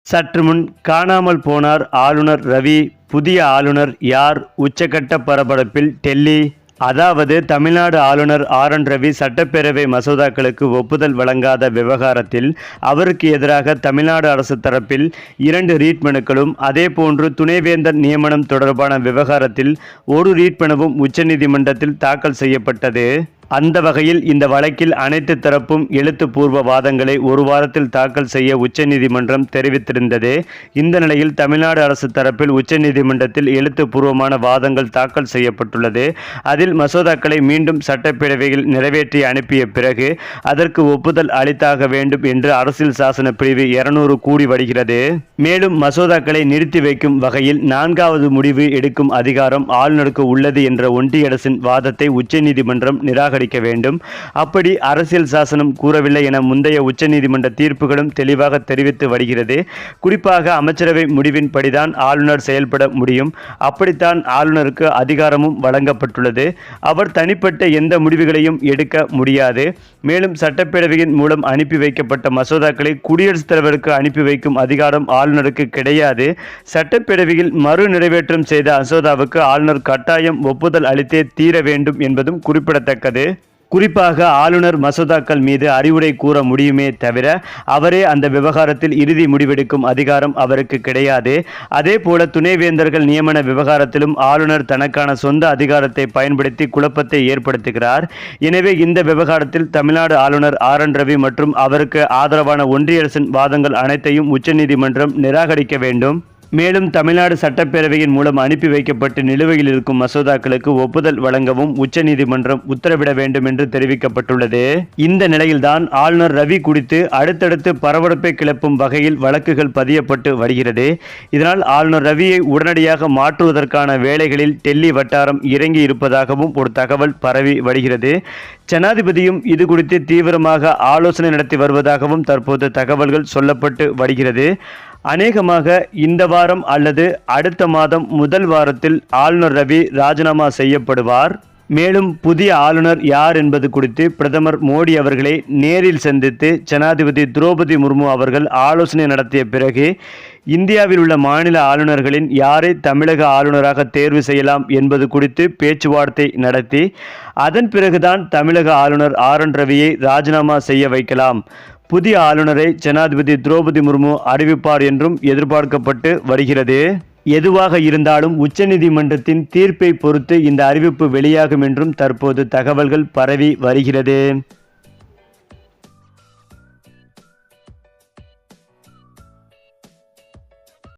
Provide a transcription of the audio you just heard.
சற்று முன் காணாமல் போனார் ஆளுநர் ரவி. புதிய ஆளுநர் யார்? உச்சக்கட்ட பரபரப்பில் டெல்லி. அதாவது தமிழ்நாடு ஆளுநர் ரவி சட்டப்பேரவை மசோதாக்களுக்கு ஒப்புதல் வழங்காத விவகாரத்தில் அவருக்கு எதிராக தமிழ்நாடு அரசு தரப்பில் 2 ரீட் மனுக்களும், அதேபோன்று துணைவேந்தர் நியமனம் தொடர்பான விவகாரத்தில் ஒரு ரீட் மனுவும் உச்சநீதிமன்றத்தில் தாக்கல் செய்யப்பட்டது. அந்த வகையில் இந்த வழக்கில் அனைத்து தரப்பும் எழுத்துப்பூர்வ வாதங்களை ஒரு வாரத்தில் தாக்கல் செய்ய உச்சநீதிமன்றம் தெரிவித்திருந்தது. இந்த நிலையில் தமிழ்நாடு அரசு தரப்பில் உச்சநீதிமன்றத்தில் எழுத்துப்பூர்வமான வாதங்கள் தாக்கல் செய்யப்பட்டுள்ளது. அதில் மசோதாக்களை மீண்டும் சட்டப்பேரவையில் நிறைவேற்றி அனுப்பிய பிறகு அதற்கு ஒப்புதல் அளித்தாக வேண்டும் என்று அரசியல் சாசன பிரிவு 200 கூறி வருகிறது. மேலும் மசோதாக்களை நிறுத்தி வைக்கும் வகையில் 4வது முடிவு எடுக்கும் அதிகாரம் ஆளுநருக்கு உள்ளது என்ற ஒன்றிய அரசின் வாதத்தை உச்சநீதிமன்றம் நிராகரிக்க வேண்டும். அப்படி அரசியல் சாசனம் கூறவில்லை என முந்தைய உச்சநீதிமன்ற தீர்ப்புகளும் தெளிவாக தெரிவித்து வருகிறது. குறிப்பாக அமைச்சரவை முடிவின் படிதான் ஆளுநர் செயல்பட முடியும். அப்படித்தான் ஆளுநருக்கு அதிகாரமும் வழங்கப்பட்டுள்ளது. அவர் தனிப்பட்ட எந்த முடிவுகளையும் எடுக்க முடியாது. மேலும் சட்டப்பேரவையின் மூலம் அனுப்பி வைக்கப்பட்ட மசோதாக்களை குடியரசுத் தலைவருக்கு அனுப்பி வைக்கும் அதிகாரம் ஆளுநருக்கு கிடையாது. சட்டப்பேரவையில் மறு நிறைவேற்றம் செய்த மசோதாவுக்கு ஆளுநர் கட்டாயம் ஒப்புதல் அளித்தே தீர வேண்டும் என்பதும் குறிப்பிடத்தக்கது. குறிப்பாக ஆளுநர் மசோதாக்கள் மீது அறிவுரை கூற முடியுமே தவிர அவரே அந்த விவகாரத்தில் இறுதி முடிவெடுக்கும் அதிகாரம் அவருக்கு கிடையாது. அதேபோல துணைவேந்தர்கள் நியமன விவகாரத்திலும் ஆளுநர் தனக்கான சொந்த அதிகாரத்தை பயன்படுத்தி குழப்பத்தை ஏற்படுத்துகிறார். எனவே இந்த விவகாரத்தில் தமிழ்நாடு ஆளுநர் ரவி மற்றும் அவருக்கு ஆதரவான ஒன்றிய அரசின் வாதங்கள் அனைத்தையும் உச்சநீதிமன்றம் நிராகரிக்க வேண்டும். மேலும் தமிழ்நாடு சட்டப்பேரவையின் மூலம் அனுப்பி வைக்கப்பட்டு நிலுவையில் இருக்கும் மசோதாக்களுக்கு ஒப்புதல் வழங்கவும் உச்சநீதிமன்றம் உத்தரவிட வேண்டும் என்று தெரிவிக்கப்பட்டுள்ளது. இந்த நிலையில்தான் ஆளுநர் ரவி குறித்து அடுத்தடுத்து பரபரப்பை கிளப்பும் வகையில் வழக்குகள் பதியப்பட்டு வருகிறது. இதனால் ஆளுநர் ரவியை உடனடியாக மாற்றுவதற்கான வேலைகளில் டெல்லி வட்டாரம் இறங்கி இருப்பதாகவும் ஒரு தகவல் பரவி வருகிறது. ஜனாதிபதியும் இது குறித்து தீவிரமாக ஆலோசனை நடத்தி வருவதாகவும் தற்போது தகவல்கள் சொல்லப்பட்டு வருகிறது. அநேகமாக இந்த வாரம் அல்லது அடுத்த மாதம் முதல் வாரத்தில் ஆளுநர் ரவி ராஜினாமா செய்யப்படுவார். மேலும் புதிய ஆளுநர் யார் என்பது குறித்து பிரதமர் மோடி அவர்களை நேரில் சந்தித்து ஜனாதிபதி திரௌபதி முர்மு அவர்கள் ஆலோசனை நடத்திய பிறகு இந்தியாவில் உள்ள மாநில ஆளுநர்களின் யாரை தமிழக ஆளுநராக தேர்வு செய்யலாம் என்பது குறித்து பேச்சுவார்த்தை நடத்தி அதன் பிறகுதான் தமிழக ஆளுநர் ரவியை ராஜினாமா செய்ய வைக்கலாம். புதிய ஆளுநரை ஜனாதிபதி திரௌபதி முர்மு அறிவிப்பார் என்றும் எதிர்பார்க்கப்பட்டு வருகிறது. எதுவாக இருந்தாலும் உச்சநீதிமன்றத்தின் தீர்ப்பை பொறுத்து இந்த அறிவிப்பு வெளியாகும் என்றும் தற்போது தகவல்கள் பரவி வருகிறது.